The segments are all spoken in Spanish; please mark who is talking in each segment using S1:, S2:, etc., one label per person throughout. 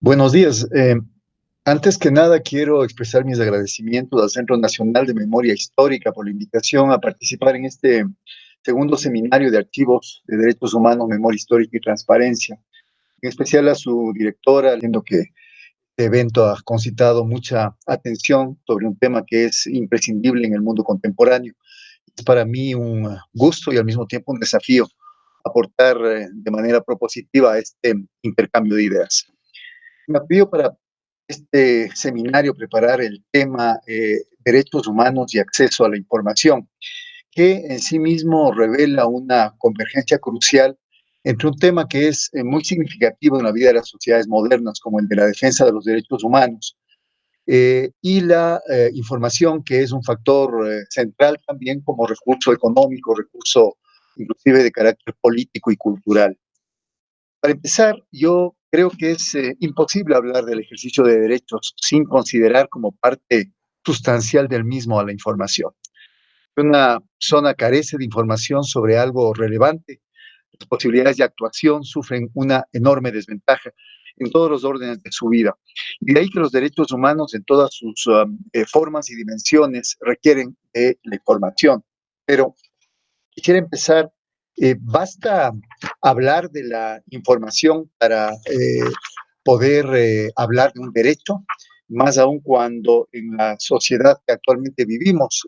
S1: Buenos días. Antes que nada, quiero expresar mis agradecimientos al Centro Nacional de Memoria Histórica por la invitación a participar en este segundo seminario de archivos de derechos humanos, memoria histórica y transparencia. En especial a su directora, viendo que este evento ha concitado mucha atención sobre un tema que es imprescindible en el mundo contemporáneo. Es para mí un gusto y al mismo tiempo un desafío aportar de manera propositiva a este intercambio de ideas. Me pidió para este seminario preparar el tema derechos humanos y acceso a la información, que en sí mismo revela una convergencia crucial entre un tema que es muy significativo en la vida de las sociedades modernas, como el de la defensa de los derechos humanos, y la información, que es un factor central también como recurso económico, recurso inclusive de carácter político y cultural. Para empezar, yo creo que es imposible hablar del ejercicio de derechos sin considerar como parte sustancial del mismo a la información. Una persona carece de información sobre algo relevante, las posibilidades de actuación sufren una enorme desventaja en todos los órdenes de su vida. Y de ahí que los derechos humanos en todas sus formas y dimensiones requieren de la información. Pero quisiera empezar, basta hablar de la información para poder hablar de un derecho, más aún cuando en la sociedad que actualmente vivimos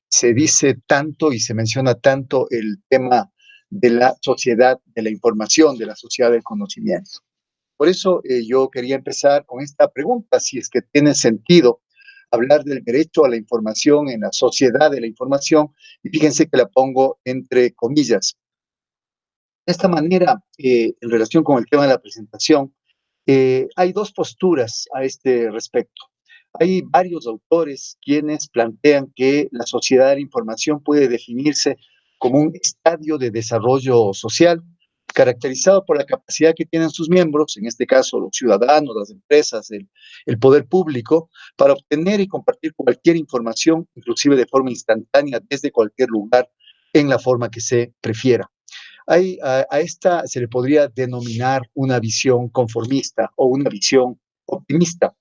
S1: se dice tanto y se menciona tanto el tema de la sociedad de la información, de la sociedad del conocimiento. Por eso yo quería empezar con esta pregunta, si es que tiene sentido hablar del derecho a la información en la sociedad de la información, y fíjense que la pongo entre comillas. De esta manera, en relación con el tema de la presentación, hay dos posturas a este respecto. Hay varios autores quienes plantean que la sociedad de la información puede definirse como un estadio de desarrollo social caracterizado por la capacidad que tienen sus miembros, en este caso los ciudadanos, las empresas, el poder público, para obtener y compartir cualquier información, inclusive de forma instantánea, desde cualquier lugar, en la forma que se prefiera. A esta se le podría denominar una visión conformista o una visión optimista.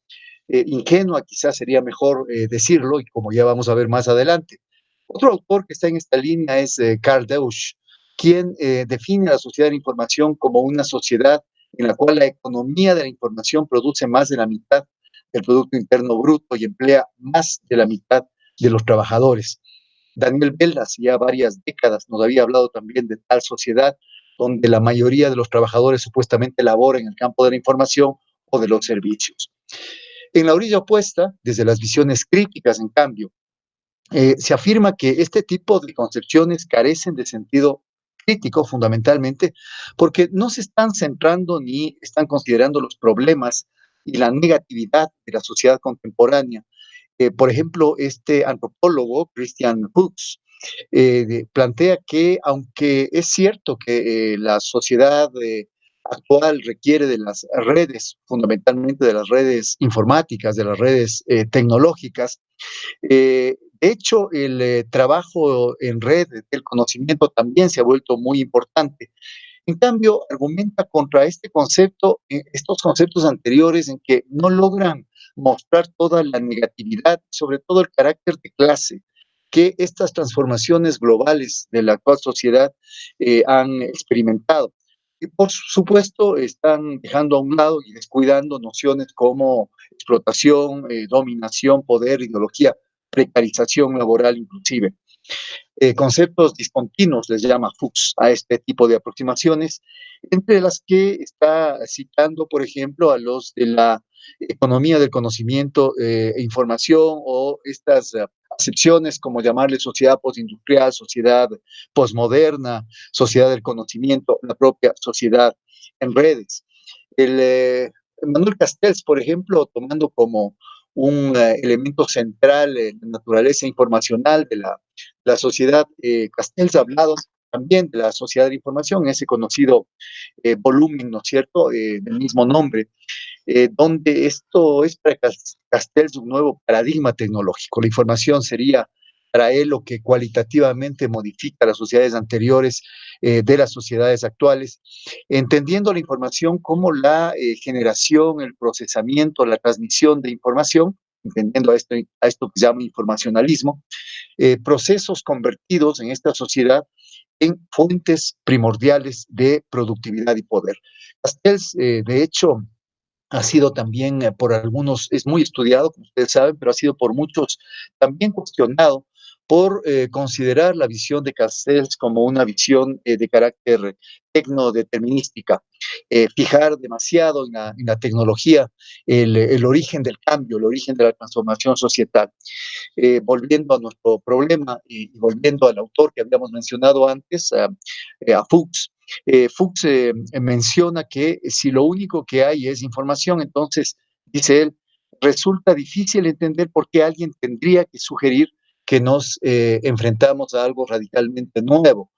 S1: Ingenua quizás sería mejor decirlo, y como ya vamos a ver más adelante. Otro autor que está en esta línea es Carl Deutsch, quien define a la sociedad de la información como una sociedad en la cual la economía de la información produce más de la mitad del Producto Interno Bruto y emplea más de la mitad de los trabajadores. Daniel Bell, hace ya varias décadas, nos había hablado también de tal sociedad donde la mayoría de los trabajadores supuestamente laboran en el campo de la información o de los servicios. En la orilla opuesta, desde las visiones críticas, en cambio, se afirma que este tipo de concepciones carecen de sentido crítico fundamentalmente porque no se están centrando ni están considerando los problemas y la negatividad de la sociedad contemporánea. Por ejemplo, este antropólogo, Christian Fuchs, plantea que aunque es cierto que la sociedad actual requiere de las redes, fundamentalmente de las redes informáticas, de las redes tecnológicas, de hecho, el trabajo en red, el conocimiento también se ha vuelto muy importante. En cambio, argumenta contra este concepto, estos conceptos anteriores en que no logran mostrar toda la negatividad, sobre todo el carácter de clase, que estas transformaciones globales de la actual sociedad han experimentado. Y por supuesto, están dejando a un lado y descuidando nociones como explotación, dominación, poder, ideología, precarización laboral inclusive. Conceptos discontinuos les llama Fuchs a este tipo de aproximaciones, entre las que está citando, por ejemplo, a los de la economía del conocimiento e información, o estas acepciones como llamarle sociedad postindustrial, sociedad posmoderna, sociedad del conocimiento, la propia sociedad en redes. Manuel Castells, por ejemplo, tomando como un elemento central en la naturaleza informacional de la sociedad. Castells ha hablado también de la sociedad de la información, ese conocido volumen, ¿no es cierto?, del mismo nombre, donde esto es para Castells un nuevo paradigma tecnológico. La información sería para él lo que cualitativamente modifica las sociedades anteriores de las sociedades actuales, entendiendo la información como la generación, el procesamiento, la transmisión de información, entendiendo a esto que se llama informacionalismo, procesos convertidos en esta sociedad en fuentes primordiales de productividad y poder. Castells, de hecho, ha sido también por algunos, es muy estudiado, como ustedes saben, pero ha sido por muchos también cuestionado por considerar la visión de Castells como una visión de carácter tecnodeterminística, fijar demasiado en la tecnología el origen del cambio, el origen de la transformación societal. Volviendo a nuestro problema y volviendo al autor que habíamos mencionado antes, a Fuchs, Fuchs menciona que si lo único que hay es información, entonces, dice él, resulta difícil entender por qué alguien tendría que sugerir que nos enfrentamos a algo radicalmente nuevo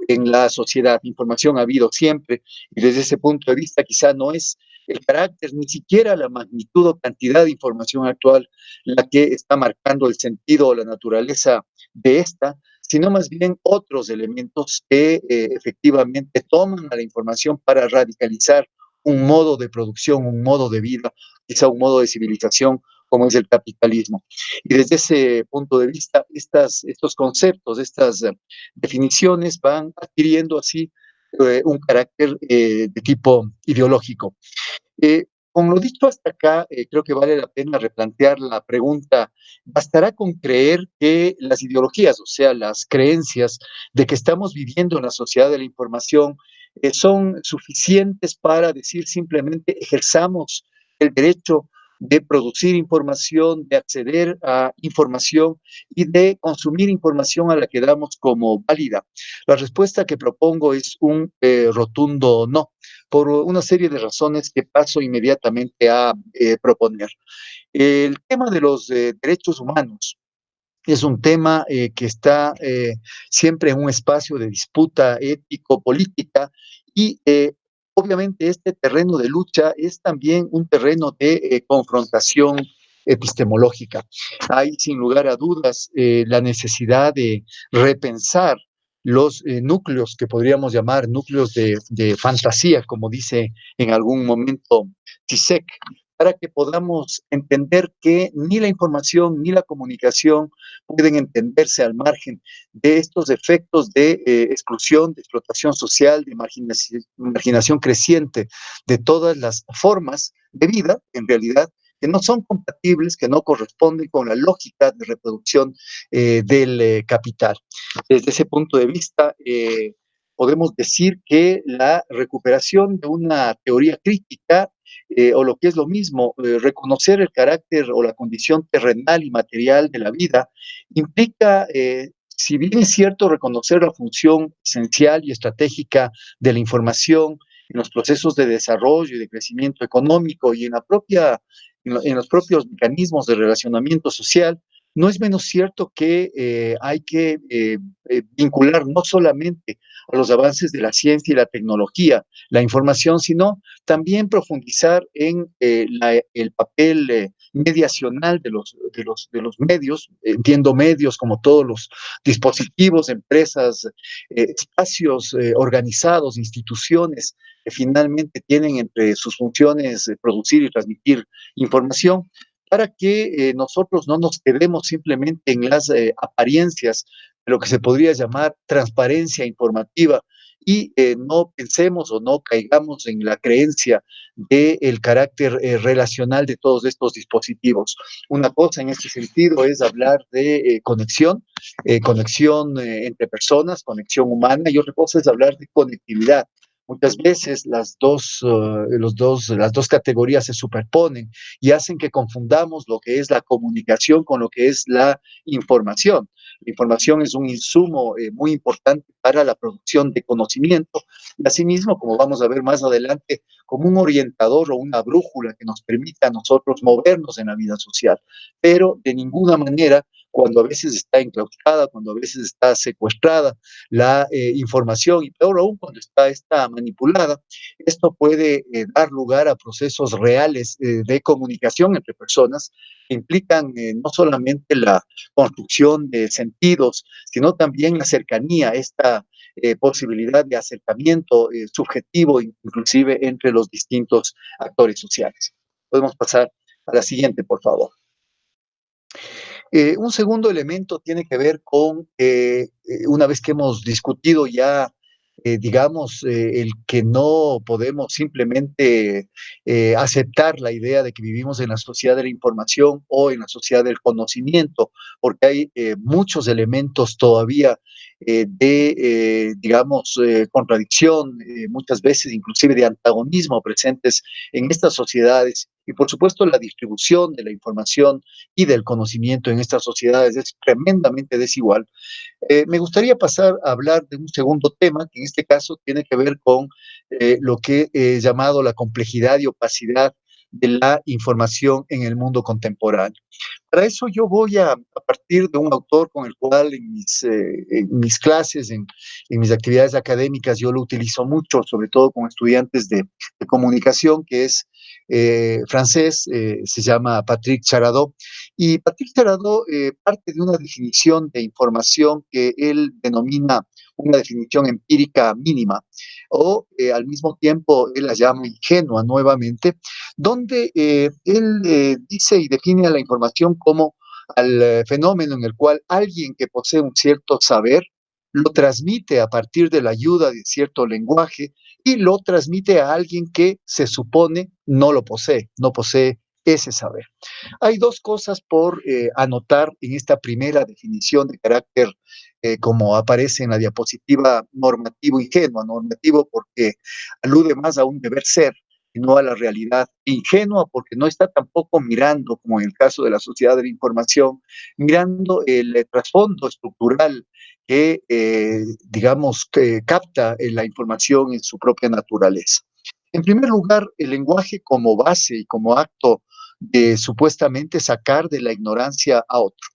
S1: en la sociedad. Información ha habido siempre y desde ese punto de vista quizá no es el carácter, ni siquiera la magnitud o cantidad de información actual la que está marcando el sentido o la naturaleza de esta, sino más bien otros elementos que efectivamente toman a la información para radicalizar un modo de producción, un modo de vida, quizá un modo de civilización como es el capitalismo. Y desde ese punto de vista, estos conceptos, estas definiciones van adquiriendo así un carácter de tipo ideológico. Con lo dicho hasta acá, creo que vale la pena replantear la pregunta, ¿bastará con creer que las ideologías, o sea, las creencias de que estamos viviendo en la sociedad de la información, son suficientes para decir simplemente ejerzamos el derecho de producir información, de acceder a información y de consumir información a la que damos como válida? La respuesta que propongo es un rotundo no, por una serie de razones que paso inmediatamente a proponer. El tema de los derechos humanos es un tema que está siempre en un espacio de disputa ético-política y obviamente este terreno de lucha es también un terreno de confrontación epistemológica. Hay sin lugar a dudas la necesidad de repensar los núcleos que podríamos llamar núcleos de fantasía, como dice en algún momento Zizek, para que podamos entender que ni la información ni la comunicación pueden entenderse al margen de estos efectos de exclusión, de explotación social, de marginación creciente de todas las formas de vida, en realidad, que no son compatibles, que no corresponden con la lógica de reproducción del capital. Desde ese punto de vista, podemos decir que la recuperación de una teoría crítica o lo que es lo mismo, reconocer el carácter o la condición terrenal y material de la vida, implica, si bien es cierto, reconocer la función esencial y estratégica de la información en los procesos de desarrollo y de crecimiento económico y en los propios mecanismos de relacionamiento social, no es menos cierto que hay que vincular no solamente a los avances de la ciencia y la tecnología, la información, sino también profundizar en el papel mediacional de los medios, entiendo medios como todos los dispositivos, empresas, espacios organizados, instituciones que finalmente tienen entre sus funciones producir y transmitir información, para que nosotros no nos quedemos simplemente en las apariencias de lo que se podría llamar transparencia informativa y no pensemos o no caigamos en la creencia del carácter relacional de todos estos dispositivos. Una cosa en este sentido es hablar de conexión entre personas, conexión humana, y otra cosa es hablar de conectividad. Muchas veces las dos categorías se superponen y hacen que confundamos lo que es la comunicación con lo que es la información. La información es un insumo muy importante para la producción de conocimiento y asimismo, como vamos a ver más adelante, como un orientador o una brújula que nos permita a nosotros movernos en la vida social, pero de ninguna manera cuando a veces está enclaustrada, cuando a veces está secuestrada la información, y peor aún cuando está manipulada, esto puede dar lugar a procesos reales de comunicación entre personas que implican no solamente la construcción de sentidos, sino también la cercanía, esta posibilidad de acercamiento subjetivo, inclusive entre los distintos actores sociales. Podemos pasar a la siguiente, por favor. Un segundo elemento tiene que ver con, una vez que hemos discutido ya, digamos, el que no podemos simplemente aceptar la idea de que vivimos en la sociedad de la información o en la sociedad del conocimiento, porque hay muchos elementos todavía digamos, contradicción, muchas veces inclusive de antagonismo presentes en estas sociedades. Y por supuesto la distribución de la información y del conocimiento en estas sociedades es tremendamente desigual. Me gustaría pasar a hablar de un segundo tema, que en este caso tiene que ver con lo que he llamado la complejidad y opacidad de la información en el mundo contemporáneo. Para eso yo voy a partir de un autor con el cual en mis clases, en mis actividades académicas, yo lo utilizo mucho, sobre todo con estudiantes de comunicación, que es francés, se llama Patrick Charadot. Y Patrick Charadot parte de una definición de información que él denomina una definición empírica mínima, o al mismo tiempo él la llama ingenua nuevamente, donde él dice y define a la información como al fenómeno en el cual alguien que posee un cierto saber lo transmite a partir de la ayuda de cierto lenguaje y lo transmite a alguien que se supone no lo posee, no posee ese saber. Hay dos cosas por anotar en esta primera definición de carácter, como aparece en la diapositiva, normativo ingenuo, normativo porque alude más a un deber ser y no a la realidad, ingenua porque no está tampoco mirando, como en el caso de la sociedad de la información, mirando el trasfondo estructural que, digamos, que capta la información en su propia naturaleza. En primer lugar, el lenguaje como base y como acto de supuestamente sacar de la ignorancia a otro.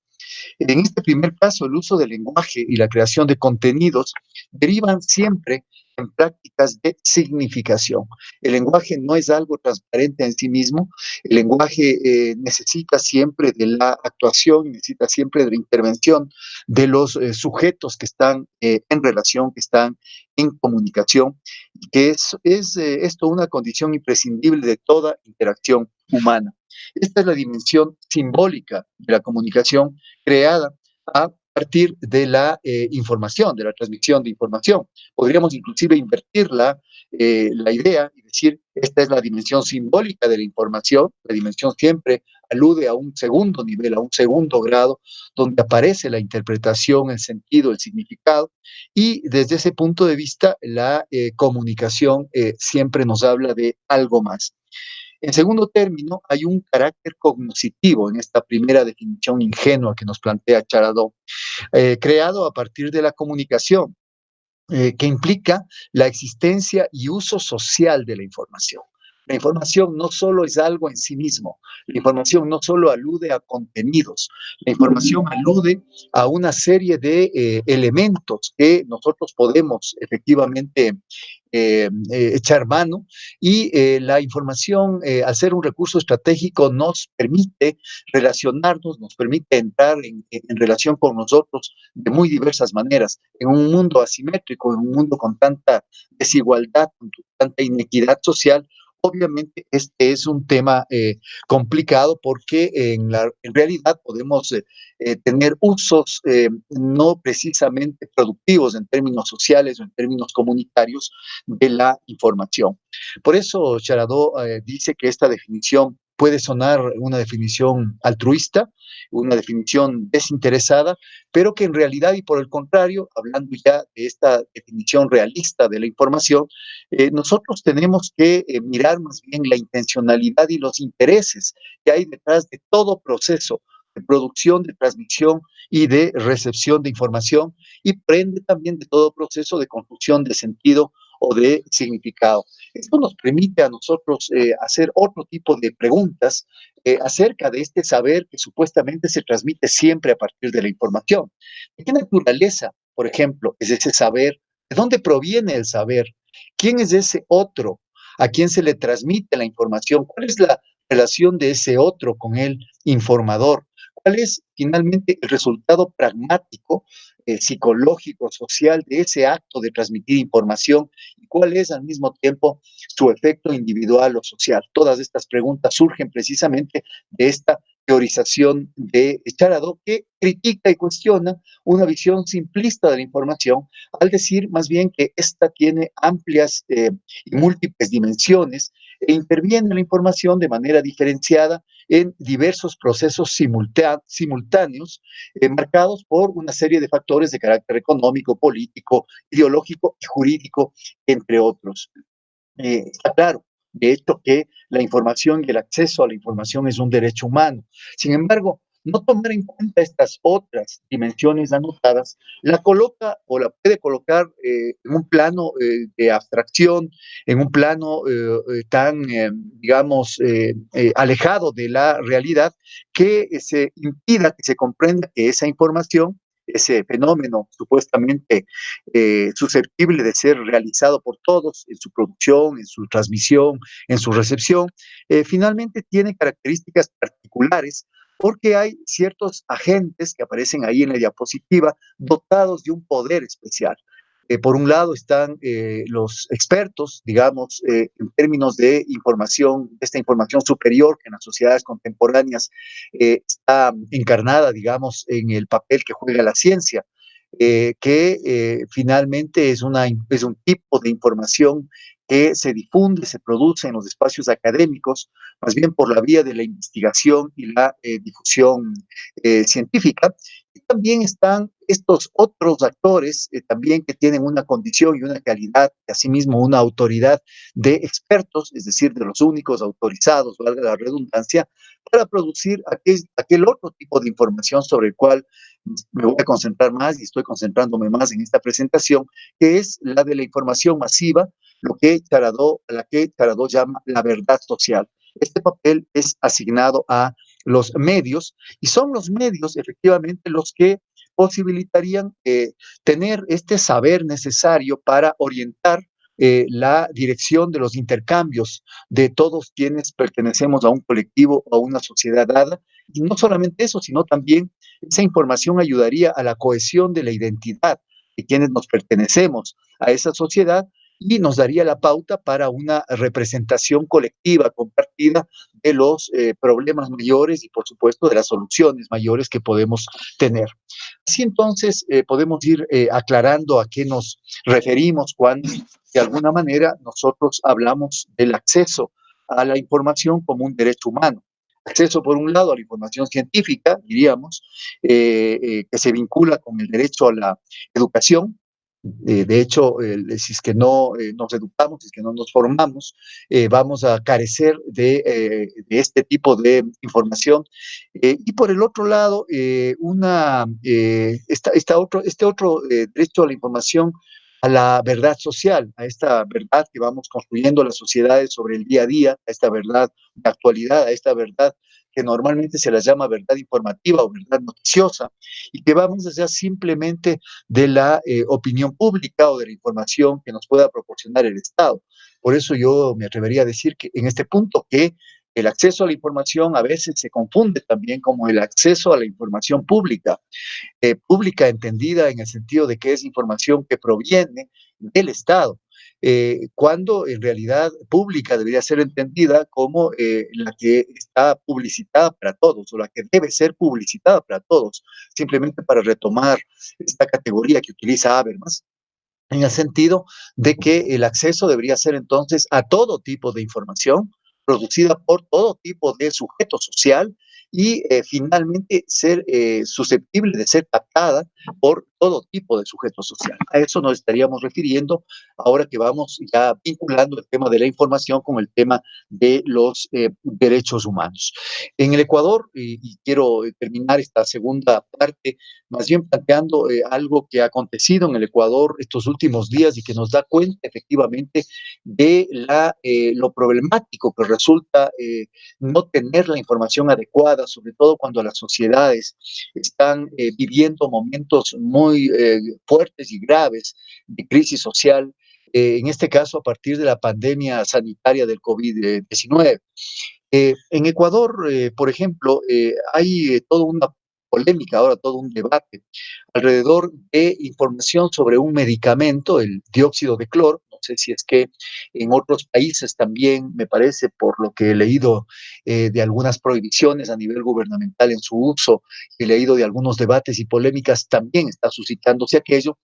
S1: En este primer caso, el uso del lenguaje y la creación de contenidos derivan siempre en prácticas de significación. El lenguaje no es algo transparente en sí mismo, el lenguaje necesita siempre de la actuación, necesita siempre de la intervención de los sujetos que están en relación, que están en comunicación, y que es esto una condición imprescindible de toda interacción humana. Esta es la dimensión simbólica de la comunicación creada a partir de la información, de la transmisión de información. Podríamos inclusive invertir la idea y decir, esta es la dimensión simbólica de la información, la dimensión siempre alude a un segundo nivel, a un segundo grado, donde aparece la interpretación, el sentido, el significado, y desde ese punto de vista, la comunicación siempre nos habla de algo más. En segundo término, hay un carácter cognoscitivo en esta primera definición ingenua que nos plantea Charadot, creado a partir de la comunicación, que implica la existencia y uso social de la información. La información no solo es algo en sí mismo, la información no solo alude a contenidos, la información alude a una serie de elementos que nosotros podemos efectivamente echar mano, y la información, al ser un recurso estratégico, nos permite relacionarnos, nos permite entrar en relación con nosotros de muy diversas maneras, en un mundo asimétrico, en un mundo con tanta desigualdad, con tanta inequidad social. Obviamente este es un tema complicado porque en realidad podemos tener usos no precisamente productivos en términos sociales o en términos comunitarios de la información. Por eso Charadot dice que esta definición puede sonar una definición altruista, una definición desinteresada, pero que en realidad y por el contrario, hablando ya de esta definición realista de la información, nosotros tenemos que mirar más bien la intencionalidad y los intereses que hay detrás de todo proceso de producción, de transmisión y de recepción de información, y por ende también de todo proceso de construcción de sentido o de significado. Esto nos permite a nosotros hacer otro tipo de preguntas acerca de este saber que supuestamente se transmite siempre a partir de la información. ¿De qué naturaleza, por ejemplo, es ese saber? ¿De dónde proviene el saber? ¿Quién es ese otro? ¿A quién se le transmite la información? ¿Cuál es la relación de ese otro con el informador? ¿Cuál es finalmente el resultado pragmático, psicológico, social de ese acto de transmitir información? ¿Y cuál es al mismo tiempo su efecto individual o social? Todas estas preguntas surgen precisamente de esta teorización de Charado, que critica y cuestiona una visión simplista de la información, al decir más bien que esta tiene amplias y múltiples dimensiones e interviene la información de manera diferenciada en diversos procesos simultáneos, marcados por una serie de factores de carácter económico, político, ideológico y jurídico, entre otros. Está claro, de hecho, que la información y el acceso a la información es un derecho humano. Sin embargo, no tomar en cuenta estas otras dimensiones anotadas, la coloca o la puede colocar en un plano de abstracción, en un plano tan, digamos, alejado de la realidad, que se impida que se comprenda que esa información, ese fenómeno supuestamente susceptible de ser realizado por todos en su producción, en su transmisión, en su recepción, finalmente tiene características particulares porque hay ciertos agentes que aparecen ahí en la diapositiva dotados de un poder especial. Por un lado están los expertos, digamos, en términos de información, esta información superior que en las sociedades contemporáneas está encarnada, digamos, en el papel que juega la ciencia, que finalmente es un tipo de información que se difunde, se produce en los espacios académicos, más bien por la vía de la investigación y la difusión científica. Y también están estos otros actores también que tienen una condición y una calidad, y asimismo una autoridad de expertos, es decir, de los únicos autorizados, valga la redundancia, para producir aquel otro tipo de información sobre el cual me voy a concentrar más y estoy concentrándome más en esta presentación, que es la de la información masiva, la que Charadó llama la verdad social. Este papel es asignado a los medios y son los medios efectivamente los que posibilitarían tener este saber necesario para orientar la dirección de los intercambios de todos quienes pertenecemos a un colectivo o a una sociedad dada. Y no solamente eso, sino también esa información ayudaría a la cohesión de la identidad de quienes nos pertenecemos a esa sociedad y nos daría la pauta para una representación colectiva, compartida de los problemas mayores y, por supuesto, de las soluciones mayores que podemos tener. Así entonces podemos ir aclarando a qué nos referimos cuando, de alguna manera, nosotros hablamos del acceso a la información como un derecho humano. Acceso, por un lado, a la información científica, diríamos, que se vincula con el derecho a la educación. De hecho, si es que no nos educamos, si es que no nos formamos, vamos a carecer de este tipo de información. Y por el otro lado, este otro derecho a la información, a la verdad social, a esta verdad que vamos construyendo las sociedades sobre el día a día, a esta verdad de actualidad, a esta verdad que normalmente se la llama verdad informativa o verdad noticiosa, y que va más allá simplemente de la opinión pública o de la información que nos pueda proporcionar el Estado. Por eso yo me atrevería a decir que en este punto que el acceso a la información a veces se confunde también como el acceso a la información pública, pública entendida en el sentido de que es información que proviene del Estado, cuando en realidad pública debería ser entendida como la que está publicitada para todos o la que debe ser publicitada para todos, simplemente para retomar esta categoría que utiliza Habermas, en el sentido de que el acceso debería ser entonces a todo tipo de información producida por todo tipo de sujeto social y finalmente ser susceptible de ser captada por todo tipo de sujeto social. A eso nos estaríamos refiriendo ahora que vamos ya vinculando el tema de la información con el tema de los derechos humanos. En el Ecuador, y quiero terminar esta segunda parte, más bien planteando algo que ha acontecido en el Ecuador estos últimos días y que nos da cuenta efectivamente de lo problemático que resulta no tener la información adecuada, sobre todo cuando las sociedades están viviendo momentos muy fuertes y graves de crisis social, en este caso a partir de la pandemia sanitaria del COVID-19. En Ecuador, por ejemplo, hay toda una polémica, ahora todo un debate alrededor de información sobre un medicamento, el dióxido de cloro. No sé si es que en otros países también, me parece, por lo que he leído de algunas prohibiciones a nivel gubernamental en su uso, he leído de algunos debates y polémicas, también está suscitándose aquello.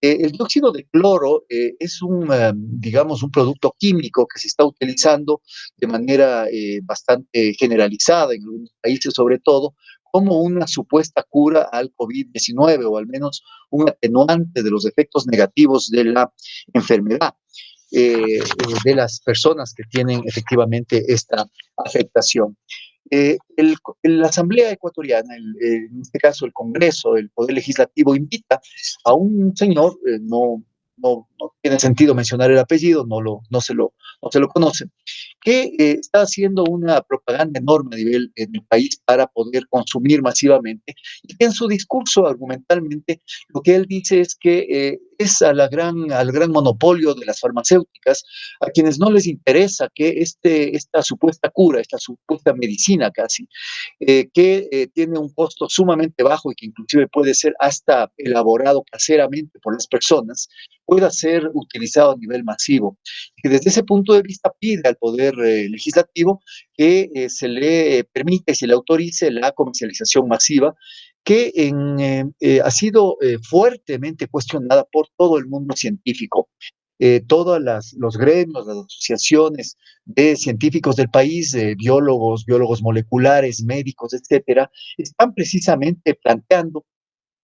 S1: El dióxido de cloro es digamos, un producto químico que se está utilizando de manera bastante generalizada en algunos países, sobre todo, como una supuesta cura al COVID-19 o al menos un atenuante de los efectos negativos de la enfermedad. De las personas que tienen efectivamente esta afectación. La Asamblea Ecuatoriana, en este caso el Congreso, el Poder Legislativo, invita a un señor, no tiene sentido mencionar el apellido, no se lo conoce, que está haciendo una propaganda enorme a nivel en el país para poder consumir masivamente, y que en su discurso argumentalmente lo que él dice es que es al gran monopolio de las farmacéuticas, a quienes no les interesa que esta supuesta cura, esta supuesta medicina casi, que tiene un costo sumamente bajo y que inclusive puede ser hasta elaborado caseramente por las personas, pueda ser utilizado a nivel masivo. Y desde ese punto de vista pide al Poder Legislativo que se le permita y se le autorice la comercialización masiva, que ha sido fuertemente cuestionada por todo el mundo científico. Todos los gremios, las asociaciones de científicos del país, biólogos moleculares, médicos, etcétera, están precisamente planteando,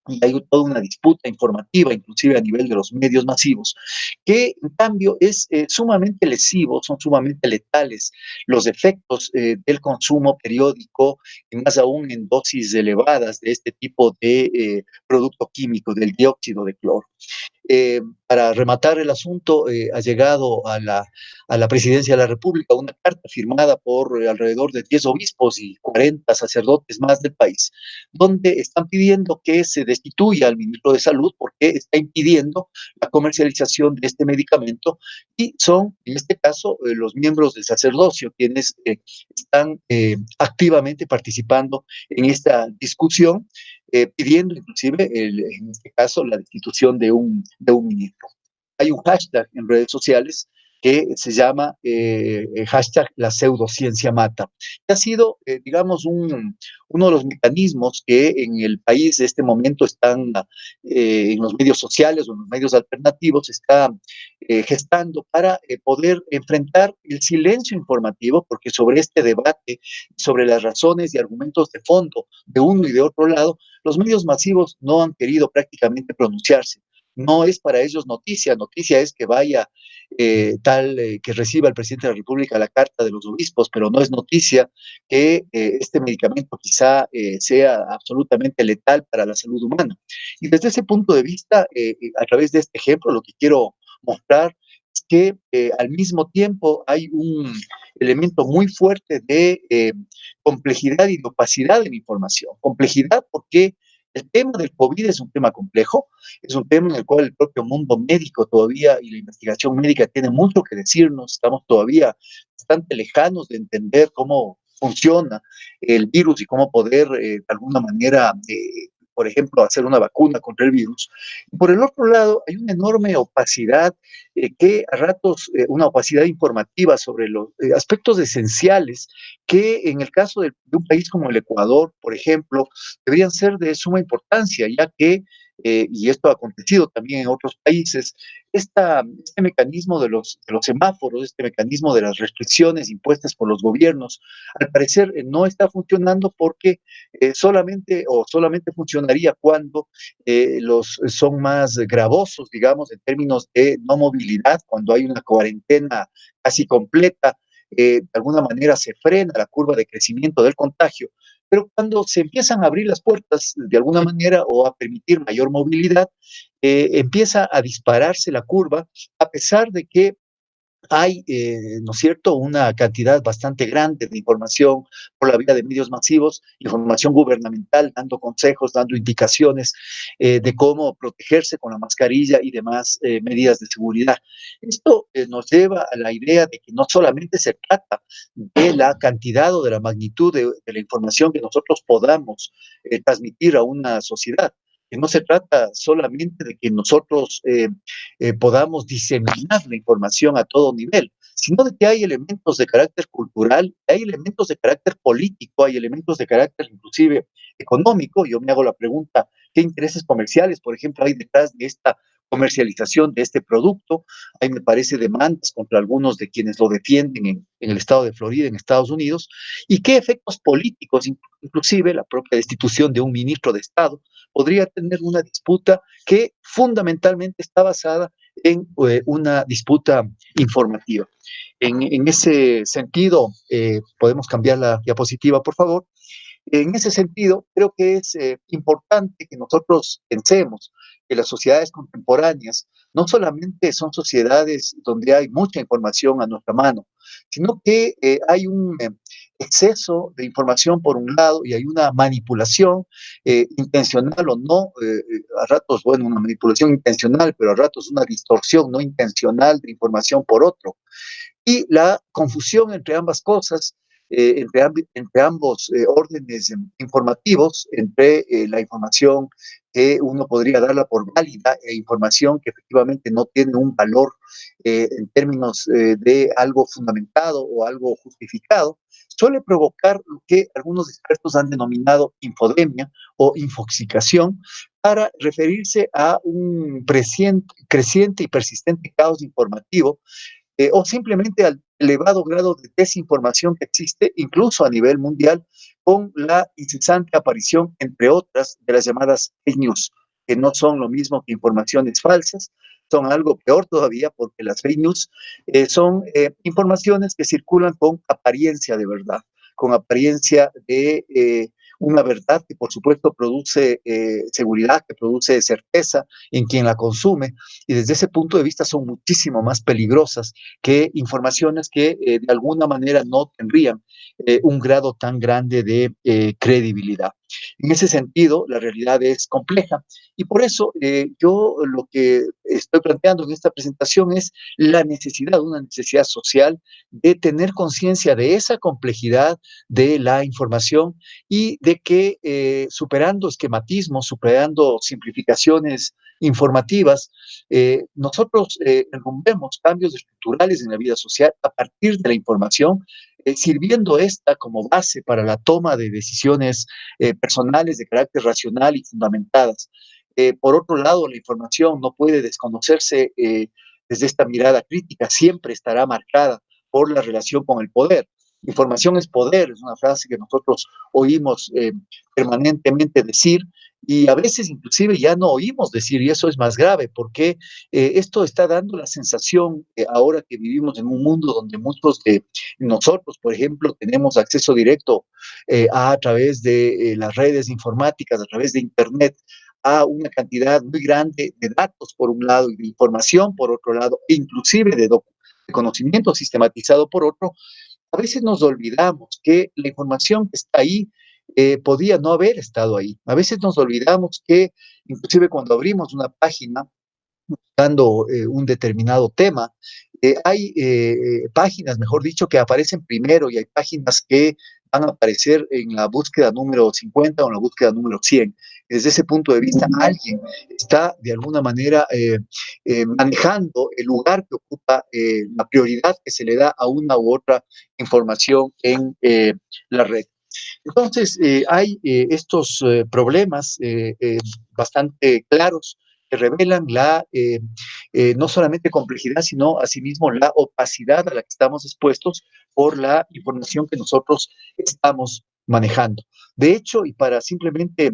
S1: y hay toda una disputa informativa, inclusive a nivel de los medios masivos, que en cambio es sumamente lesivo, son sumamente letales los efectos del consumo periódico, y más aún en dosis elevadas de este tipo de producto químico, del dióxido de cloro. Para rematar el asunto, ha llegado a la presidencia de la República una carta firmada por alrededor de 10 obispos y 40 sacerdotes más del país, donde están pidiendo que se destituya al ministro de Salud porque está impidiendo la comercialización de este medicamento, y son, en este caso, los miembros del sacerdocio quienes están activamente participando en esta discusión, pidiendo inclusive, en este caso, la destitución de un ministro. Hay un hashtag en redes sociales que se llama hashtag la pseudociencia mata. Que ha sido, digamos, uno de los mecanismos que en el país de este momento están en los medios sociales o en los medios alternativos, está gestando para poder enfrentar el silencio informativo, porque sobre este debate, sobre las razones y argumentos de fondo de uno y de otro lado, los medios masivos no han querido prácticamente pronunciarse. No es para ellos noticia, noticia es que vaya que reciba el presidente de la República la carta de los obispos, pero no es noticia que este medicamento quizá sea absolutamente letal para la salud humana. Y desde ese punto de vista, a través de este ejemplo, lo que quiero mostrar es que al mismo tiempo hay un elemento muy fuerte de complejidad y de opacidad en la información. Complejidad porque el tema del COVID es un tema complejo, es un tema en el cual el propio mundo médico todavía y la investigación médica tiene mucho que decirnos, estamos todavía bastante lejanos de entender cómo funciona el virus y cómo poder de alguna manera, por ejemplo, hacer una vacuna contra el virus. Y por el otro lado, hay una enorme opacidad que a ratos, una opacidad informativa sobre los aspectos esenciales que en el caso de un país como el Ecuador, por ejemplo, deberían ser de suma importancia, ya que y esto ha acontecido también en otros países, este mecanismo de los semáforos, este mecanismo de las restricciones impuestas por los gobiernos, al parecer no está funcionando porque solamente funcionaría cuando los son más gravosos, digamos, en términos de no movilidad, cuando hay una cuarentena casi completa, de alguna manera se frena la curva de crecimiento del contagio, pero cuando se empiezan a abrir las puertas de alguna manera o a permitir mayor movilidad, empieza a dispararse la curva, a pesar de que hay, ¿no es cierto?, una cantidad bastante grande de información por la vía de medios masivos, información gubernamental, dando consejos, dando indicaciones de cómo protegerse con la mascarilla y demás medidas de seguridad. Esto nos lleva a la idea de que no solamente se trata de la cantidad o de la magnitud de la información que nosotros podamos transmitir a una sociedad, que no se trata solamente de que nosotros podamos diseminar la información a todo nivel, sino de que hay elementos de carácter cultural, hay elementos de carácter político, hay elementos de carácter inclusive económico. Yo me hago la pregunta, ¿qué intereses comerciales, por ejemplo, hay detrás de esta comercialización de este producto? Hay, me parece, demandas contra algunos de quienes lo defienden en el estado de Florida, en Estados Unidos, y qué efectos políticos, inclusive la propia destitución de un ministro de Estado, podría tener una disputa que fundamentalmente está basada en una disputa informativa. En ese sentido, podemos cambiar la diapositiva, por favor. En ese sentido, creo que es importante que nosotros pensemos que las sociedades contemporáneas no solamente son sociedades donde hay mucha información a nuestra mano, sino que hay un exceso de información por un lado y hay una manipulación intencional o no, a ratos, bueno, una manipulación intencional, pero a ratos una distorsión no intencional de información por otro, y la confusión entre ambas cosas, entre ambos órdenes informativos, entre la información que uno podría darla por válida e información que efectivamente no tiene un valor en términos de algo fundamentado o algo justificado, suele provocar lo que algunos expertos han denominado infodemia o infoxicación, para referirse a un creciente y persistente caos informativo o simplemente al elevado grado de desinformación que existe incluso a nivel mundial con la incesante aparición, entre otras, de las llamadas fake news, que no son lo mismo que informaciones falsas, son algo peor todavía porque las fake news son informaciones que circulan con apariencia de verdad, con apariencia de una verdad que por supuesto produce seguridad, que produce certeza en quien la consume, y desde ese punto de vista son muchísimo más peligrosas que informaciones que de alguna manera no tendrían un grado tan grande de credibilidad. En ese sentido, la realidad es compleja y por eso yo lo que estoy planteando en esta presentación es la necesidad, una necesidad social de tener conciencia de esa complejidad de la información y de que superando esquematismos, superando simplificaciones informativas, nosotros enrumbemos cambios estructurales en la vida social a partir de la información, sirviendo esta como base para la toma de decisiones personales de carácter racional y fundamentadas. Por otro lado, la información no puede desconocerse desde esta mirada crítica, siempre estará marcada por la relación con el poder. Información es poder, es una frase que nosotros oímos permanentemente decir, y a veces inclusive ya no oímos decir, y eso es más grave, porque esto está dando la sensación, ahora que vivimos en un mundo donde muchos de nosotros, por ejemplo, tenemos acceso directo a través de las redes informáticas, a través de Internet, a una cantidad muy grande de datos por un lado y de información por otro lado, e inclusive de conocimiento sistematizado por otro. A veces nos olvidamos que la información que está ahí podía no haber estado ahí. A veces nos olvidamos que inclusive cuando abrimos una página buscando un determinado tema, hay páginas, mejor dicho, que aparecen primero y hay páginas que van a aparecer en la búsqueda número 50 o en la búsqueda número 100. Desde ese punto de vista, alguien está de alguna manera manejando el lugar que ocupa, la prioridad que se le da a una u otra información en la red. Entonces, hay estos problemas bastante claros que revelan no solamente complejidad, sino asimismo la opacidad a la que estamos expuestos por la información que nosotros estamos manejando. De hecho, y para simplemente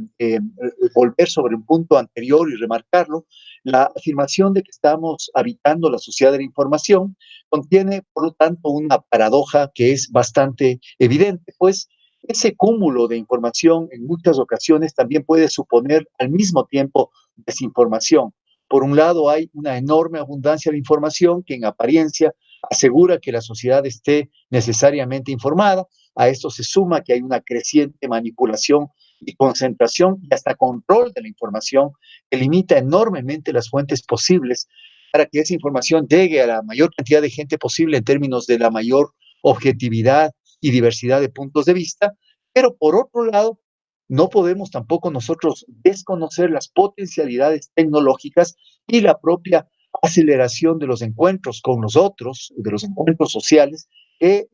S1: volver sobre un punto anterior y remarcarlo, la afirmación de que estamos habitando la sociedad de la información contiene, por lo tanto, una paradoja que es bastante evidente, pues ese cúmulo de información en muchas ocasiones también puede suponer al mismo tiempo desinformación. Por un lado, hay una enorme abundancia de información que en apariencia asegura que la sociedad esté necesariamente informada. A esto se suma que hay una creciente manipulación y concentración y hasta control de la información que limita enormemente las fuentes posibles para que esa información llegue a la mayor cantidad de gente posible en términos de la mayor objetividad y diversidad de puntos de vista, pero por otro lado, no podemos tampoco nosotros desconocer las potencialidades tecnológicas y la propia aceleración de los encuentros con los otros, de los encuentros sociales que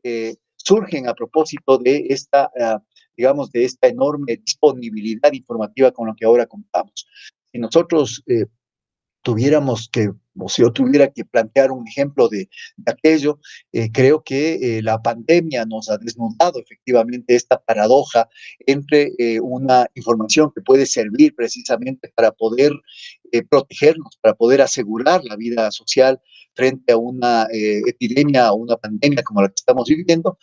S1: surgen a propósito de esta, digamos, de esta enorme disponibilidad informativa con la que ahora contamos. Si nosotros tuviéramos que, o si yo tuviera que plantear un ejemplo de aquello, creo que la pandemia nos ha desnudado efectivamente esta paradoja entre una información que puede servir precisamente para poder protegernos, para poder asegurar la vida social frente a una epidemia o una pandemia como la que estamos viviendo,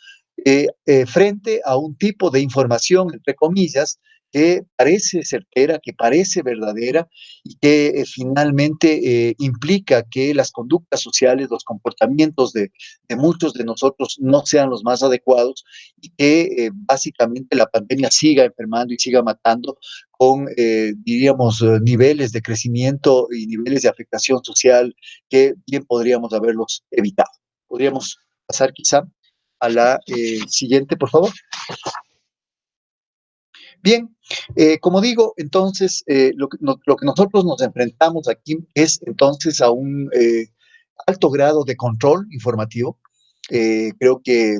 S1: frente a un tipo de información, entre comillas, que parece certera, que parece verdadera, y que finalmente implica que las conductas sociales, los comportamientos de muchos de nosotros no sean los más adecuados y que básicamente la pandemia siga enfermando y siga matando con, diríamos, niveles de crecimiento y niveles de afectación social que bien podríamos haberlos evitado. Podríamos pasar quizá a la siguiente, por favor. Bien, como digo, entonces, lo que nosotros nos enfrentamos aquí es entonces a un alto grado de control informativo. Creo que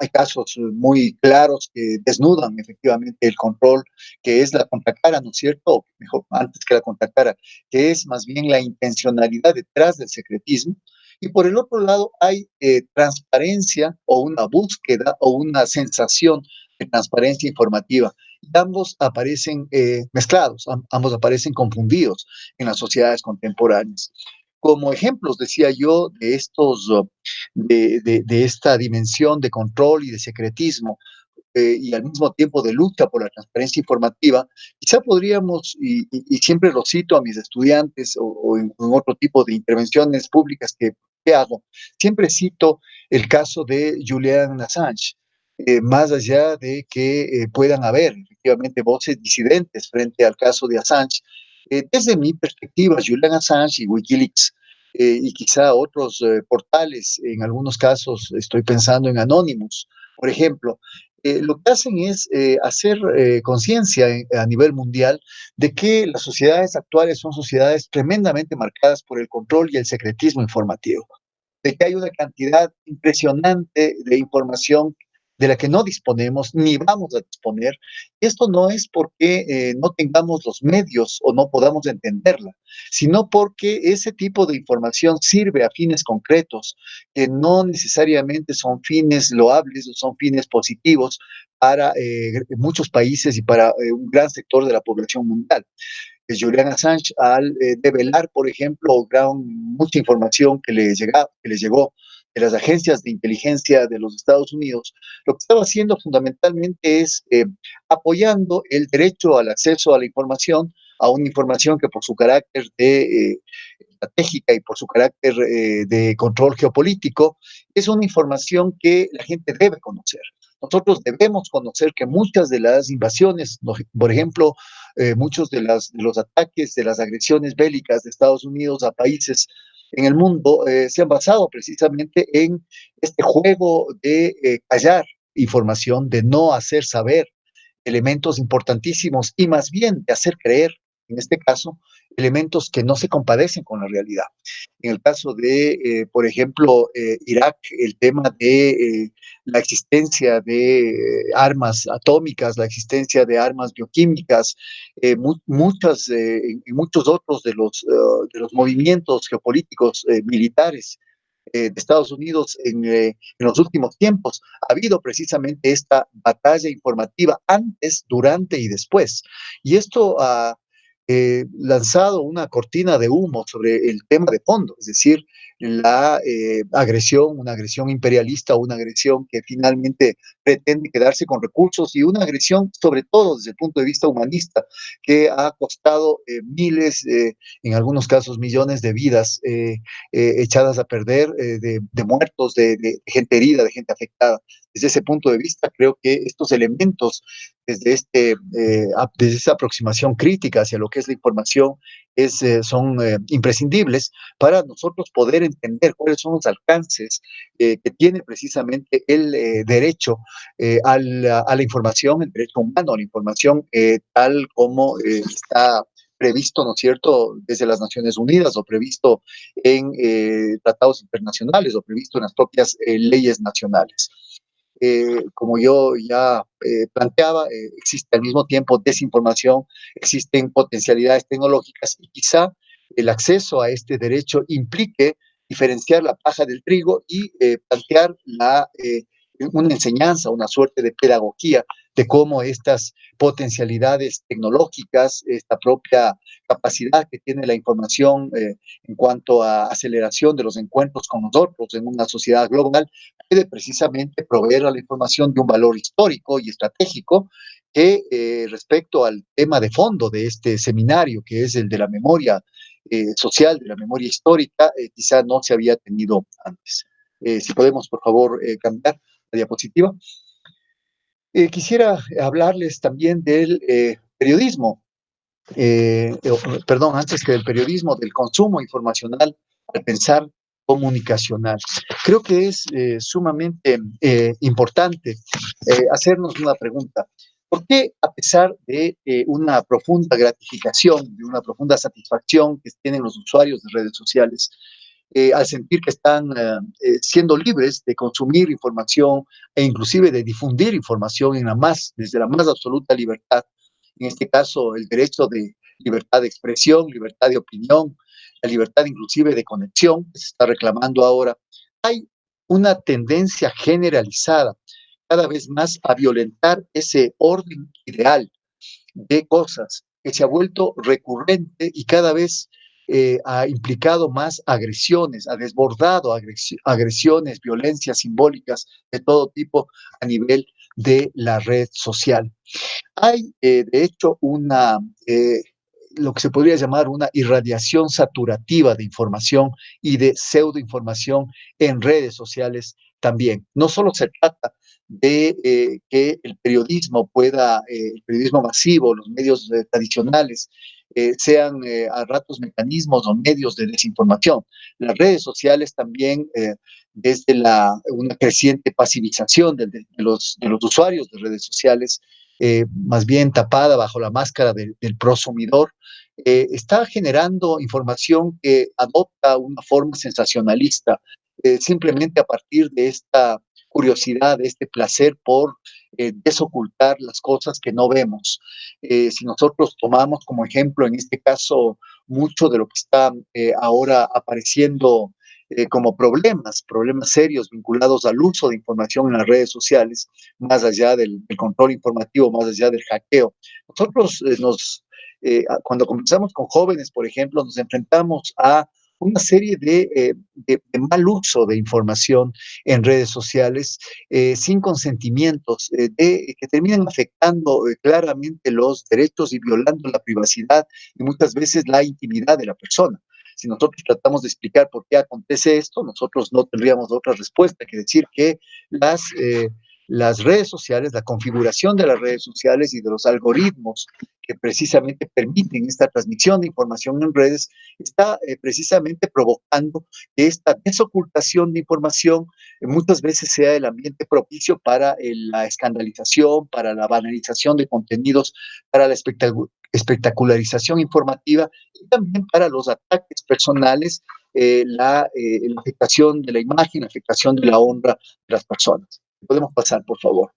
S1: hay casos muy claros que desnudan efectivamente el control, que es la contracara, ¿no es cierto? O mejor, antes que la contracara, que es más bien la intencionalidad detrás del secretismo. Y por el otro lado hay transparencia o una búsqueda o una sensación de transparencia informativa. Y ambos aparecen mezclados, ambos aparecen confundidos en las sociedades contemporáneas. Como ejemplos, decía yo, de estos de esta dimensión de control y de secretismo y al mismo tiempo de lucha por la transparencia informativa, quizá podríamos, y siempre lo cito a mis estudiantes o en otro tipo de intervenciones públicas que hago, siempre cito el caso de Julian Assange, más allá de que puedan haber efectivamente voces disidentes frente al caso de Assange. Desde mi perspectiva, Julian Assange y Wikileaks y quizá otros portales, en algunos casos estoy pensando en Anonymous, por ejemplo, lo que hacen es hacer conciencia a nivel mundial de que las sociedades actuales son sociedades tremendamente marcadas por el control y el secretismo informativo, de que hay una cantidad impresionante de información de la que no disponemos ni vamos a disponer. Esto no es porque no tengamos los medios o no podamos entenderla, sino porque ese tipo de información sirve a fines concretos, que no necesariamente son fines loables o son fines positivos para muchos países y para un gran sector de la población mundial. Julian Assange, al develar, por ejemplo, mucha información que le llegó de las agencias de inteligencia de los Estados Unidos, lo que estaba haciendo fundamentalmente es apoyando el derecho al acceso a la información, a una información que por su carácter de estratégica y por su carácter de control geopolítico, es una información que la gente debe conocer. Nosotros debemos conocer que muchas de las invasiones, por ejemplo, muchos de los ataques, de las agresiones bélicas de Estados Unidos a países en el mundo, se han basado precisamente en este juego de callar información, de no hacer saber elementos importantísimos y más bien de hacer creer en este caso, elementos que no se compadecen con la realidad. En el caso de, por ejemplo, Irak, el tema de la existencia de armas atómicas, la existencia de armas bioquímicas, en muchos otros de los movimientos geopolíticos militares de Estados Unidos en los últimos tiempos. Ha habido precisamente esta batalla informativa antes, durante y después. Y esto ha lanzado una cortina de humo sobre el tema de fondo, es decir, la agresión, una agresión imperialista, una agresión que finalmente pretende quedarse con recursos y una agresión, sobre todo desde el punto de vista humanista, que ha costado miles, en algunos casos millones de vidas echadas a perder, de muertos, de gente herida, de gente afectada. Desde ese punto de vista, creo que estos elementos, desde esa aproximación crítica hacia lo que es la información, son imprescindibles para nosotros poder entender cuáles son los alcances que tiene precisamente el derecho a la información, el derecho humano a la información, tal como está previsto, ¿no es cierto?, desde las Naciones Unidas o previsto en tratados internacionales o previsto en las propias leyes nacionales. Como yo ya planteaba, existe al mismo tiempo desinformación, existen potencialidades tecnológicas y quizá el acceso a este derecho implique diferenciar la paja del trigo y plantear una enseñanza, una suerte de pedagogía de cómo estas potencialidades tecnológicas, esta propia capacidad que tiene la información en cuanto a aceleración de los encuentros con nosotros en una sociedad global, puede precisamente proveer a la información de un valor histórico y estratégico que respecto al tema de fondo de este seminario, que es el de la memoria social, de la memoria histórica, quizá no se había tenido antes. Si podemos, por favor, cambiar la diapositiva. Quisiera hablarles también del periodismo, perdón, antes que del periodismo, del consumo informacional al pensar comunicacional. Creo que es sumamente importante hacernos una pregunta. ¿Por qué, a pesar de una profunda gratificación, de una profunda satisfacción que tienen los usuarios de redes sociales, al sentir que están siendo libres de consumir información e inclusive de difundir información desde la más absoluta libertad, en este caso el derecho de libertad de expresión, libertad de opinión, la libertad inclusive de conexión que se está reclamando ahora, hay una tendencia generalizada cada vez más a violentar ese orden ideal de cosas que se ha vuelto recurrente y cada vez ha implicado más agresiones, ha desbordado agresiones, violencias simbólicas de todo tipo a nivel de la red social. Hay, de hecho, lo que se podría llamar una irradiación saturativa de información y de pseudoinformación en redes sociales también. No solo se trata de que el periodismo masivo, los medios tradicionales, sean a ratos mecanismos o medios de desinformación. Las redes sociales también, desde una creciente pasivización de los usuarios de redes sociales, más bien tapada bajo la máscara del prosumidor, está generando información que adopta una forma sensacionalista, simplemente a partir de esta curiosidad, de este placer por desocultar las cosas que no vemos. Si nosotros tomamos como ejemplo, en este caso, mucho de lo que está ahora apareciendo como problemas serios vinculados al uso de información en las redes sociales, más allá del control informativo, más allá del hackeo. Nosotros cuando comenzamos con jóvenes, por ejemplo, nos enfrentamos a una serie de mal uso de información en redes sociales sin consentimientos, que terminan afectando claramente los derechos y violando la privacidad y muchas veces la intimidad de la persona. Si nosotros tratamos de explicar por qué acontece esto, nosotros no tendríamos otra respuesta que decir que las redes sociales, la configuración de las redes sociales y de los algoritmos que precisamente permiten esta transmisión de información en redes, está precisamente provocando que esta desocultación de información muchas veces sea el ambiente propicio para la escandalización, para la banalización de contenidos, para la espectacularización informativa y también para los ataques personales, la afectación de la imagen, la afectación de la honra de las personas. Podemos pasar, por favor.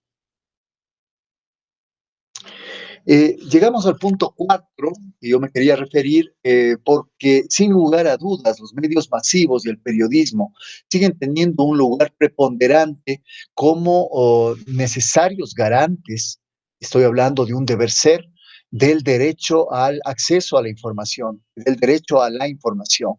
S1: Llegamos al punto 4, que yo me quería referir, porque sin lugar a dudas los medios masivos y el periodismo siguen teniendo un lugar preponderante como necesarios garantes, estoy hablando de un deber ser, del derecho al acceso a la información, del derecho a la información.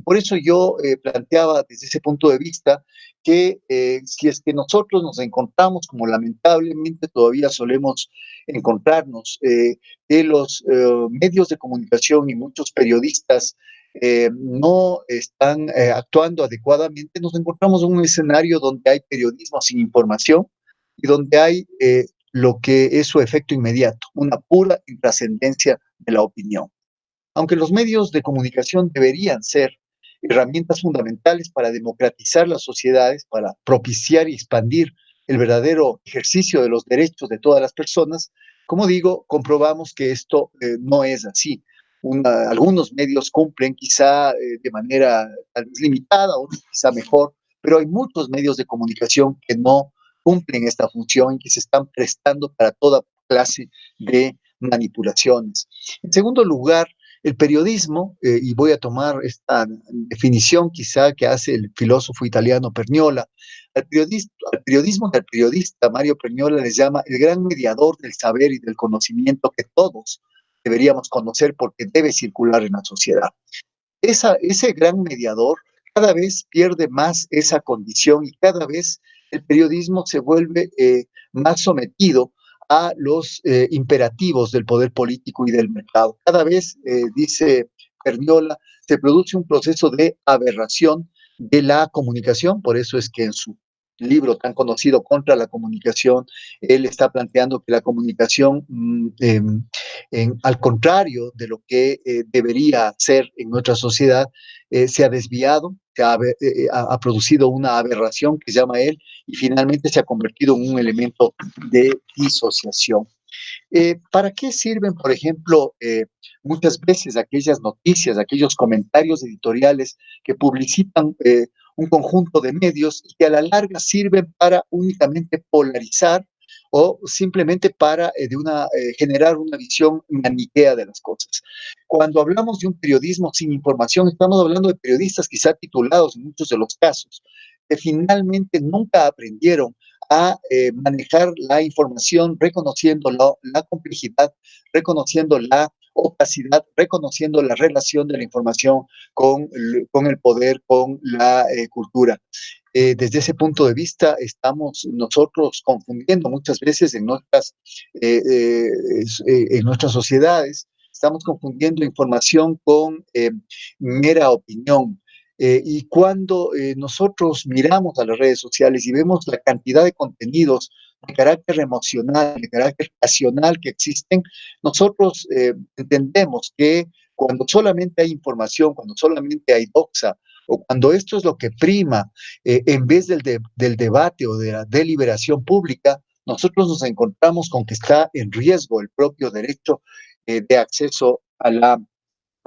S1: Por eso yo planteaba desde ese punto de vista que si es que nosotros nos encontramos, como lamentablemente todavía solemos encontrarnos, que los medios de comunicación y muchos periodistas no están actuando adecuadamente, nos encontramos en un escenario donde hay periodismo sin información y donde hay lo que es su efecto inmediato, una pura intrascendencia de la opinión. Aunque los medios de comunicación deberían ser herramientas fundamentales para democratizar las sociedades, para propiciar y expandir el verdadero ejercicio de los derechos de todas las personas, como digo, comprobamos que esto no es así. Algunos medios cumplen quizá de manera tal vez limitada, otros quizá mejor, pero hay muchos medios de comunicación que no cumplen esta función y que se están prestando para toda clase de manipulaciones. En segundo lugar, el periodismo, y voy a tomar esta definición quizá que hace el filósofo italiano Perniola, al periodismo del periodista Mario Perniola les llama el gran mediador del saber y del conocimiento que todos deberíamos conocer porque debe circular en la sociedad. Ese gran mediador cada vez pierde más esa condición y cada vez el periodismo se vuelve más sometido a los imperativos del poder político y del mercado. Cada vez, dice Perniola, se produce un proceso de aberración de la comunicación, por eso es que en su libro tan conocido Contra la comunicación, él está planteando que la comunicación, al contrario de lo que debería ser en nuestra sociedad, se ha desviado, ha producido una aberración que llama él, y finalmente se ha convertido en un elemento de disociación. ¿Para qué sirven, por ejemplo, muchas veces aquellas noticias, aquellos comentarios editoriales que publicitan un conjunto de medios y que a la larga sirven para únicamente polarizar o simplemente para generar una visión maniquea de las cosas? Cuando hablamos de un periodismo sin información, estamos hablando de periodistas quizá titulados en muchos de los casos, que finalmente nunca aprendieron a manejar la información, reconociendo la complejidad, reconociendo la opacidad, reconociendo la relación de la información con el poder, con la cultura. Desde ese punto de vista, estamos nosotros confundiendo muchas veces en nuestras sociedades, estamos confundiendo información con mera opinión. Y cuando nosotros miramos a las redes sociales y vemos la cantidad de contenidos de carácter emocional, de carácter pasional que existen, nosotros entendemos que cuando solamente hay información, cuando solamente hay doxa, o cuando esto es lo que prima, en vez del debate o de la deliberación pública, nosotros nos encontramos con que está en riesgo el propio derecho de acceso a la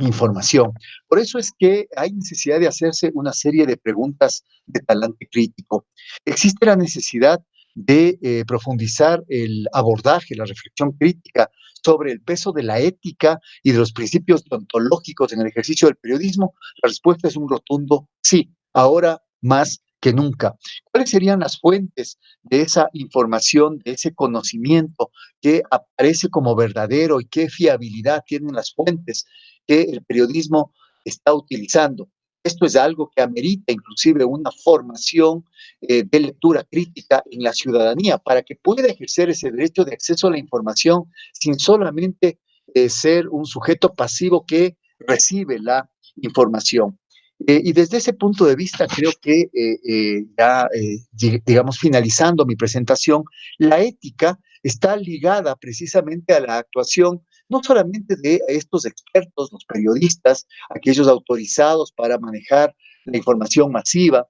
S1: información. Por eso es que hay necesidad de hacerse una serie de preguntas de talante crítico. Existe la necesidad de profundizar el abordaje, la reflexión crítica sobre el peso de la ética y de los principios ontológicos en el ejercicio del periodismo. La respuesta es un rotundo sí, ahora más que nunca. ¿Cuáles serían las fuentes de esa información, de ese conocimiento que aparece como verdadero y qué fiabilidad tienen las fuentes que el periodismo está utilizando? Esto es algo que amerita inclusive una formación de lectura crítica en la ciudadanía para que pueda ejercer ese derecho de acceso a la información sin solamente ser un sujeto pasivo que recibe la información. Y desde ese punto de vista, creo que digamos, finalizando mi presentación, la ética está ligada precisamente a la actuación no solamente de estos expertos, los periodistas, aquellos autorizados para manejar la información masiva,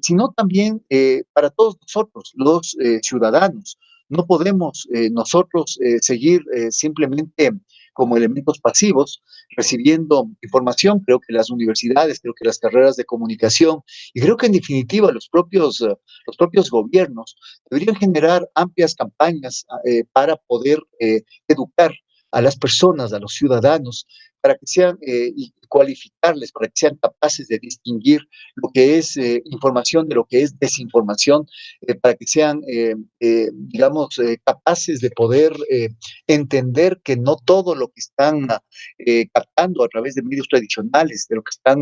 S1: sino también para todos nosotros, los ciudadanos. No podemos nosotros seguir simplemente como elementos pasivos, recibiendo información. Creo que las universidades, creo que las carreras de comunicación y creo que en definitiva los propios gobiernos deberían generar amplias campañas para poder educar a las personas, a los ciudadanos, para que sean y cualificarles, para que sean capaces de distinguir lo que es información de lo que es desinformación, para que sean, digamos, capaces de poder entender que no todo lo que están captando a través de medios tradicionales, de lo que están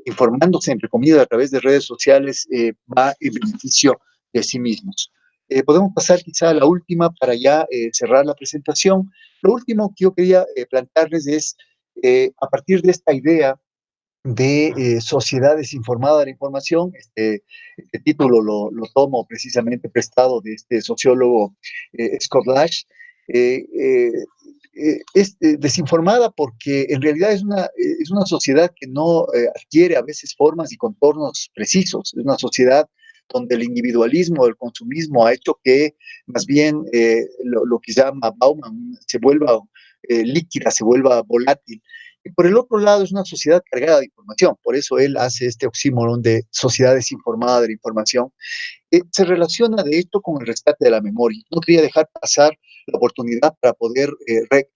S1: informándose, entre comillas, a través de redes sociales, va en beneficio de sí mismos. Podemos pasar quizá a la última para ya cerrar la presentación. Lo último que yo quería plantearles es, a partir de esta idea de sociedad desinformada de la información, este título lo tomo precisamente prestado de este sociólogo Scott Lash, eh, eh, es desinformada porque en realidad es una sociedad que no adquiere a veces formas y contornos precisos, es una sociedad donde el individualismo, el consumismo ha hecho que más bien lo que llama Bauman se vuelva líquida, se vuelva volátil. Y por el otro lado es una sociedad cargada de información, por eso él hace este oxímoron de sociedad desinformada de la información. Se relaciona de esto con el rescate de la memoria. No quería dejar pasar la oportunidad para poder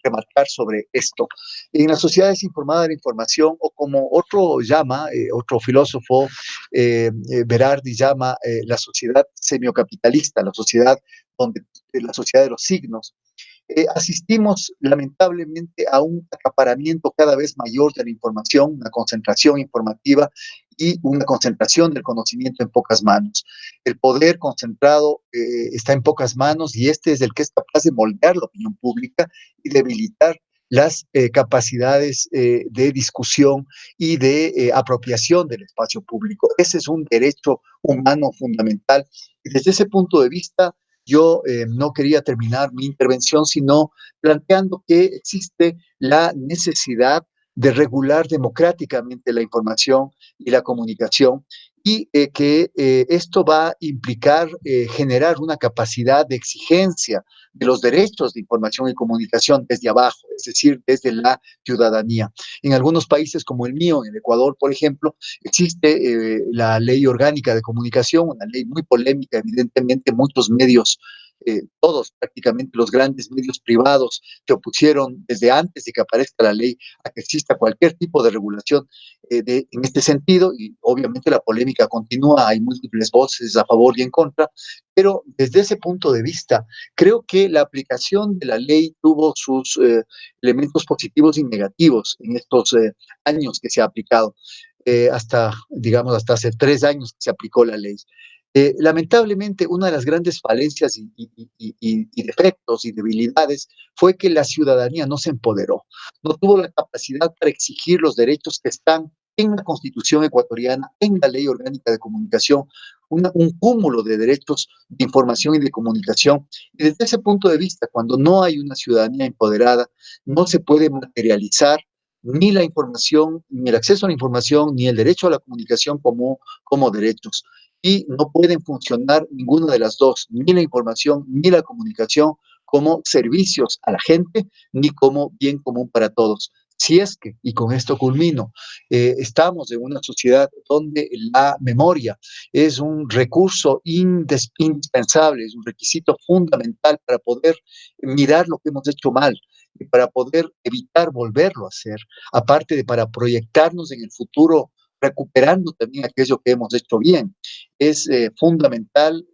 S1: remarcar sobre esto. En la sociedad desinformada de la información, o como otro llama, otro filósofo, Berardi llama la sociedad semiocapitalista, la sociedad la sociedad de los signos, asistimos lamentablemente a un acaparamiento cada vez mayor de la información, una concentración informativa y una concentración del conocimiento en pocas manos. El poder concentrado está en pocas manos y este es el que es capaz de moldear la opinión pública y debilitar las capacidades de discusión y de apropiación del espacio público. Ese es un derecho humano fundamental. Y desde ese punto de vista, yo no quería terminar mi intervención, sino planteando que existe la necesidad de regular democráticamente la información y la comunicación y que esto va a implicar generar una capacidad de exigencia de los derechos de información y comunicación desde abajo, es decir, desde la ciudadanía. En algunos países como el mío, en el Ecuador, por ejemplo, existe la ley orgánica de comunicación, una ley muy polémica, evidentemente muchos medios, todos prácticamente los grandes medios privados se opusieron desde antes de que aparezca la ley a que exista cualquier tipo de regulación en este sentido, y obviamente la polémica continúa, hay múltiples voces a favor y en contra, pero desde ese punto de vista, creo que la aplicación de la ley tuvo sus elementos positivos y negativos en estos años que se ha aplicado. Hasta, digamos, hasta hace 3 años que se aplicó la ley. Lamentablemente, una de las grandes falencias y defectos y debilidades fue que la ciudadanía no se empoderó, no tuvo la capacidad para exigir los derechos que están en la Constitución ecuatoriana, en la Ley Orgánica de Comunicación, un cúmulo de derechos de información y de comunicación. Y desde ese punto de vista, cuando no hay una ciudadanía empoderada, no se puede materializar ni la información, ni el acceso a la información, ni el derecho a la comunicación como derechos. Y no pueden funcionar ninguna de las dos, ni la información ni la comunicación, como servicios a la gente, ni como bien común para todos. Si es que, y con esto culmino, estamos en una sociedad donde la memoria es un recurso indispensable, es un requisito fundamental para poder mirar lo que hemos hecho mal y para poder evitar volverlo a hacer, aparte de para proyectarnos en el futuro recuperando también aquello que hemos hecho bien. Es fundamental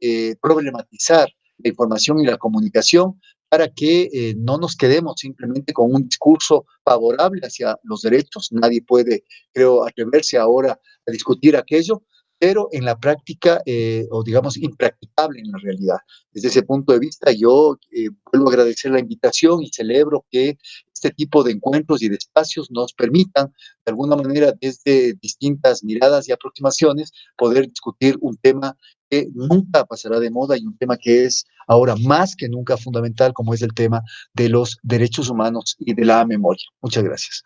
S1: problematizar la información y la comunicación para que no nos quedemos simplemente con un discurso favorable hacia los derechos. Nadie puede, creo, atreverse ahora a discutir aquello, pero en la práctica, o digamos, impracticable en la realidad. Desde ese punto de vista, yo vuelvo a agradecer la invitación y celebro que este tipo de encuentros y de espacios nos permitan, de alguna manera, desde distintas miradas y aproximaciones, poder discutir un tema que nunca pasará de moda y un tema que es ahora más que nunca fundamental, como es el tema de los derechos humanos y de la memoria. Muchas gracias.